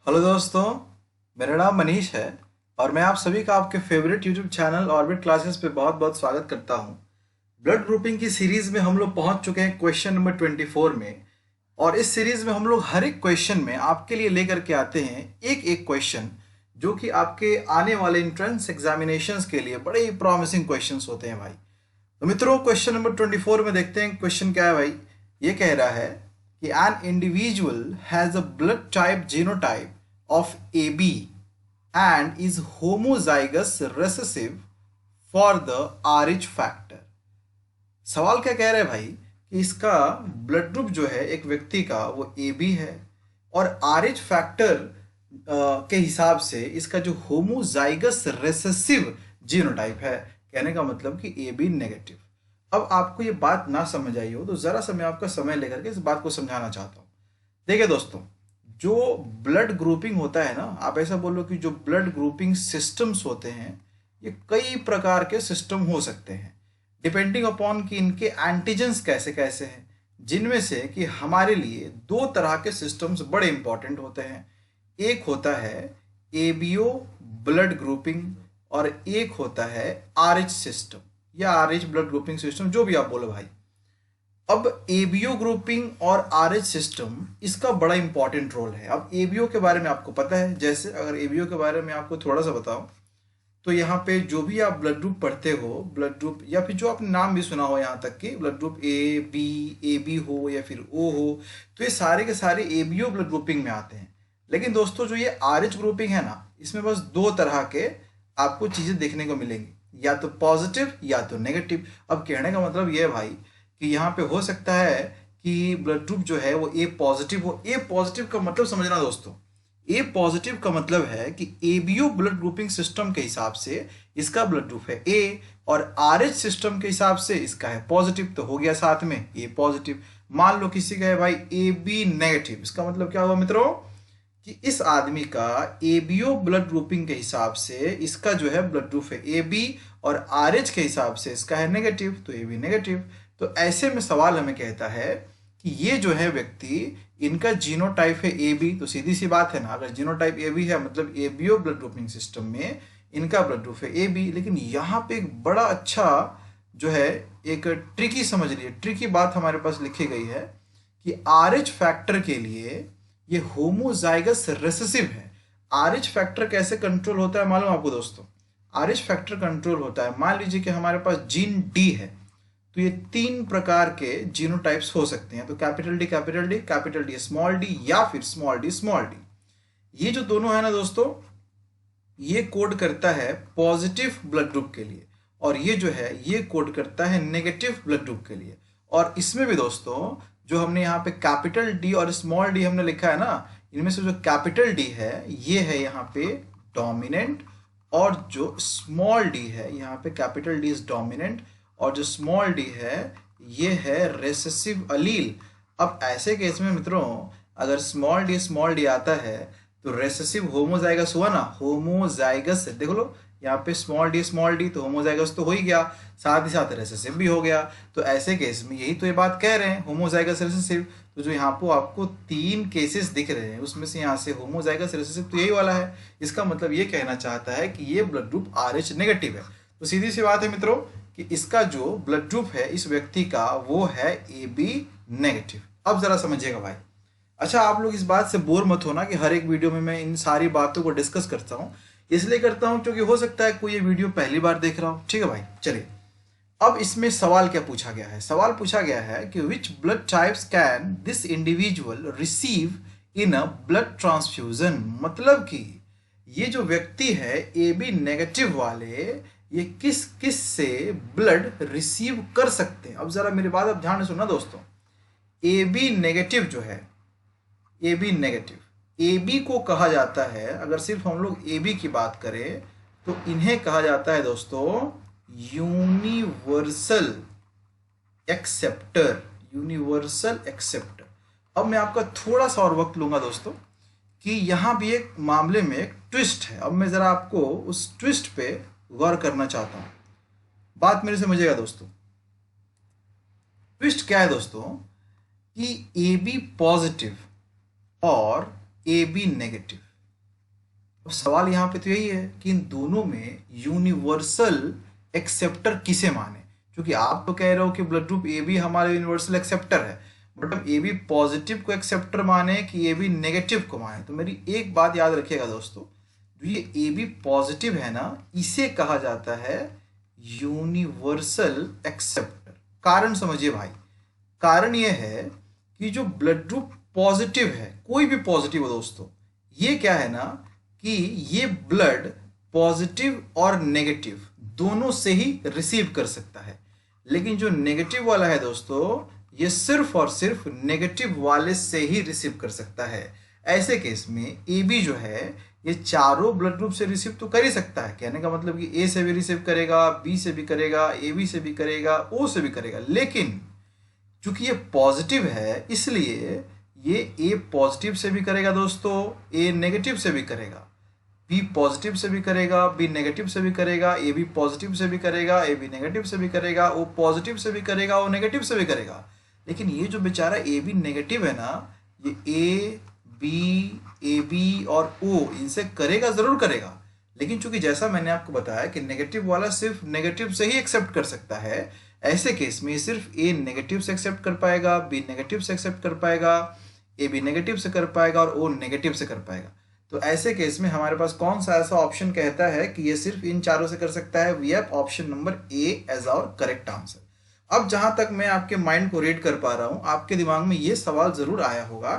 Hello दोस्तों, मेरा नाम मनीष है और मैं आप सभी का आपके favourite YouTube channel orbit classes पे बहुत बहुत स्वागत करता हूं। ब्लड ग्रुपिंग की सीरीज में हम लोग पहुंच चुके हैं क्वेश्चन नंबर 24 में। और इस सीरीज में हम लोग हर एक क्वेश्चन में आपके लिए लेकर के आते हैं एक एक क्वेश्चन जो कि आपके आने वाले एंट्रेंस एग्जामिनेशंस के लिए बड़े ही प्रॉमिसिंग क्वेश्चंस होते हैं भाई। तो मित्रों, क्वेश्चन नंबर 24 में देखते हैं क्वेश्चन क्या है भाई। ये कह रहा है कि an individual has a blood type genotype of A B and is homozygous recessive for the RH factor. सवाल क्या कह रहा है भाई कि इसका ब्लड ग्रुप जो है एक व्यक्ति का वो ए बी है और RH फैक्टर के हिसाब से इसका जो होमोजाइगस रेसेसिव जीनोटाइप है। कहने का मतलब कि ए बी नेगेटिव। अब आपको ये बात ना समझ आई हो तो जरा सा मैं आपका समय लेकर के इस बात को समझाना चाहता हूँ। देखिए दोस्तों, जो ब्लड ग्रुपिंग होता है ना, आप ऐसा बोलो कि जो ब्लड ग्रुपिंग सिस्टम्स होते हैं ये कई प्रकार के सिस्टम हो सकते हैं डिपेंडिंग अपॉन कि इनके एंटीजेंस कैसे कैसे हैं, जिनमें से कि हमारे लिए दो तरह के सिस्टम्स बड़े इंपॉर्टेंट होते हैं। एक होता है एबीओ ब्लड ग्रुपिंग और एक होता है RH सिस्टम या RH ब्लड ग्रुपिंग सिस्टम, जो भी आप बोलो भाई। अब एबीओ ग्रुपिंग और RH सिस्टम इसका बड़ा इंपॉर्टेंट रोल है। अब एबीओ के बारे में आपको पता है, जैसे अगर एबीओ के बारे में आपको थोड़ा सा बताऊं तो यहाँ पे जो भी आप ब्लड ग्रुप पढ़ते हो, ब्लड ग्रुप या फिर जो आपने नाम भी सुना हो यहाँ तक कि ब्लड ग्रुप ए बी हो या फिर ओ हो, तो ये सारे के सारे एबीओ ब्लड ग्रुपिंग में आते हैं। लेकिन दोस्तों, जो ये RH ग्रुपिंग है ना, इसमें बस दो तरह के आपको चीजें देखने को मिलेंगी, या तो पॉजिटिव या तो नेगेटिव। अब कहने का मतलब ये है भाई कि यहाँ पे हो सकता है कि ब्लड ग्रुप जो है वो ए पॉजिटिव हो। ए पॉजिटिव का मतलब समझना दोस्तों, ए पॉजिटिव का मतलब है कि एबीओ ब्लड ग्रुपिंग सिस्टम के हिसाब से इसका ब्लड ग्रुप है ए और RH सिस्टम के हिसाब से इसका है पॉजिटिव, तो हो गया साथ में ए पॉजिटिव। मान लो किसी का है भाई ए बी नेगेटिव, इसका मतलब क्या हुआ मित्रों कि इस आदमी का एबीओ ब्लड ग्रुपिंग के हिसाब से इसका जो है ब्लड ग्रुप है ए बी और RH के हिसाब से इसका है नेगेटिव, तो ए बी नेगेटिव। तो ऐसे में सवाल हमें कहता है कि ये जो है व्यक्ति, इनका जीनोटाइप है ए बी, तो सीधी सी बात है ना, अगर जीनोटाइप ए बी है मतलब एबीओ ब्लड ग्रुपिंग सिस्टम में इनका ब्लड ग्रुप है ए बी। लेकिन यहाँ पे एक बड़ा अच्छा जो है एक ट्रिकी, समझ लीजिए ट्रिकी बात हमारे पास लिखी गई है कि RH फैक्टर के लिए ये होमोजाइगस रेसेसिव है। RH फैक्टर कैसे कंट्रोल होता है मालूम आपको दोस्तों? RH फैक्टर कंट्रोल होता है, मान लीजिए कि हमारे पास जीन डी है, तो ये तीन प्रकार के जीनोटाइप्स हो सकते हैं। तो capital D capital D, capital D small D या फिर स्मॉल डी स्मॉल डी। ये जो दोनों है ना दोस्तों, ये कोड करता है पॉजिटिव ब्लड ग्रुप के लिए और ये जो है ये कोड करता है नेगेटिव ब्लड ग्रुप के लिए। और इसमें भी दोस्तों, जो हमने यहाँ पे कैपिटल डी और स्मॉल डी हमने लिखा है ना, इनमें से जो कैपिटल डी है ये है यहाँ पे डोमिनेंट, और जो स्मॉल डी है यहाँ पे कैपिटल डी इज डोमिनेंट और जो स्मॉल डी है ये है रेसेसिव अलील। अब ऐसे केस में मित्रों, अगर स्मॉल डी आता है तो रेसेसिव होमोजाइगस हुआ ना, होमोजाइगस देख लो यहाँ पे स्मॉल डी तो होमोजाइगस तो हो ही गया, साथ ही साथ रेसेसिव भी हो गया। तो ऐसे केस में यही तो ये बात कह रहे हैं, होमोजाइगस रेसेसिव। तो जो यहाँ पे आपको तीन केसेस दिख रहे हैं उसमें से यहाँ से होमोजाइगस रेसेसिव तो यही वाला है। इसका मतलब ये कहना चाहता है कि ये ब्लड ग्रुप RH नेगेटिव है। तो सीधी सी बात है मित्रों कि इसका जो ब्लड ग्रुप है इस व्यक्ति का वो है AB नेगेटिव। अब जरा समझिएगा भाई। अच्छा, आप लोग इस बात से बोर मत होना कि हर एक वीडियो में मैं इन सारी बातों को डिस्कस करता हूँ। इसलिए करता हूँ क्योंकि हो सकता है कोई ये वीडियो पहली बार देख रहा हो। ठीक है भाई, चलिए अब इसमें सवाल क्या पूछा गया है। सवाल पूछा गया है कि which blood types can this individual receive in a blood transfusion. मतलब कि ये जो व्यक्ति है AB नेगेटिव वाले, ये किस किस से ब्लड रिसीव कर सकते हैं। अब जरा मेरी बात आप ध्यान से सुनना दोस्तों। AB नेगेटिव जो है, AB नेगेटिव, AB को कहा जाता है, अगर सिर्फ हम लोग AB की बात करें तो इन्हें कहा जाता है दोस्तों यूनिवर्सल एक्सेप्टर। Universal acceptor. अब मैं आपका थोड़ा सा और वक्त लूंगा दोस्तों कि यहां भी एक मामले में एक ट्विस्ट है। अब मैं जरा आपको उस ट्विस्ट पे गौर करना चाहता हूं। बात मेरे से समझिएगा दोस्तों। ट्विस्ट क्या है दोस्तों कि AB पॉजिटिव और AB नेगेटिव, अब सवाल यहाँ पे तो यही है कि इन दोनों में यूनिवर्सल एक्सेप्टर किसे माने, क्योंकि आप तो कह रहे हो कि ब्लड ग्रुप ए बी हमारा यूनिवर्सल एक्सेप्टर है, बट हम ए बी पॉजिटिव को एक्सेप्टर माने कि ए बी नेगेटिव को माने। तो मेरी एक बात याद रखिएगा दोस्तों, जो ये ए बी पॉजिटिव है ना, इसे कहा जाता है यूनिवर्सल एक्सेप्टर। कारण समझिए भाई, कारण ये है कि जो ब्लड ग्रुप पॉजिटिव है, कोई भी पॉजिटिव हो दोस्तों, ये क्या है ना कि ये ब्लड पॉजिटिव और नेगेटिव दोनों से ही रिसीव कर सकता है। लेकिन जो नेगेटिव वाला है दोस्तों, ये सिर्फ और सिर्फ नेगेटिव वाले से ही रिसीव कर सकता है। ऐसे केस में ए बी जो है ये चारों ब्लड ग्रुप से रिसीव तो कर ही सकता है। कहने का मतलब कि ए से भी रिसीव करेगा, बी से भी करेगा, ए बी से भी करेगा, ओ से भी करेगा। लेकिन चूंकि ये पॉजिटिव है, इसलिए ये ए पॉजिटिव से भी करेगा दोस्तों, ए नेगेटिव से भी करेगा, बी पॉजिटिव से भी करेगा, बी नेगेटिव से भी करेगा, ए बी पॉजिटिव से भी करेगा, ए बी नेगेटिव से भी करेगा, ओ पॉजिटिव से भी करेगा, ओ नेगेटिव से भी करेगा। लेकिन ये जो बेचारा ए बी नेगेटिव है ना, ये ए बी और ओ इनसे करेगा, जरूर करेगा। लेकिन चूंकि जैसा मैंने आपको बताया कि नेगेटिव वाला सिर्फ नेगेटिव से ही एक्सेप्ट कर सकता है, ऐसे केस में सिर्फ ए नेगेटिव से एक्सेप्ट कर पाएगा, बी नेगेटिव से एक्सेप्ट कर पाएगा, ए बी नेगेटिव से कर पाएगा और ओ नेगेटिव से कर पाएगा। तो ऐसे केस में हमारे पास कौन सा ऐसा ऑप्शन कहता है कि ये सिर्फ इन चारों से कर सकता है? We have option number A as our correct answer. अब जहां तक मैं आपके माइंड को रीड कर पा रहा हूं, आपके दिमाग में ये सवाल जरूर आया होगा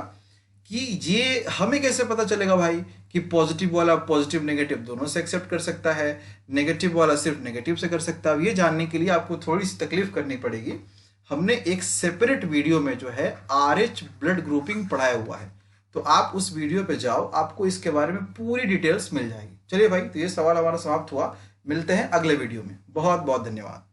कि ये हमें कैसे पता चलेगा भाई कि पॉजिटिव वाला पॉजिटिव नेगेटिव दोनों से एक्सेप्ट कर सकता है, नेगेटिव वाला सिर्फ नेगेटिव से कर सकता है। ये जानने के लिए आपको थोड़ी सी तकलीफ करनी पड़ेगी। हमने एक सेपरेट वीडियो में जो है RH ब्लड ग्रुपिंग पढ़ाया हुआ है, तो आप उस वीडियो पे जाओ, आपको इसके बारे में पूरी डिटेल्स मिल जाएगी। चलिए भाई, तो ये सवाल हमारा समाप्त हुआ। मिलते हैं अगले वीडियो में। बहुत बहुत धन्यवाद।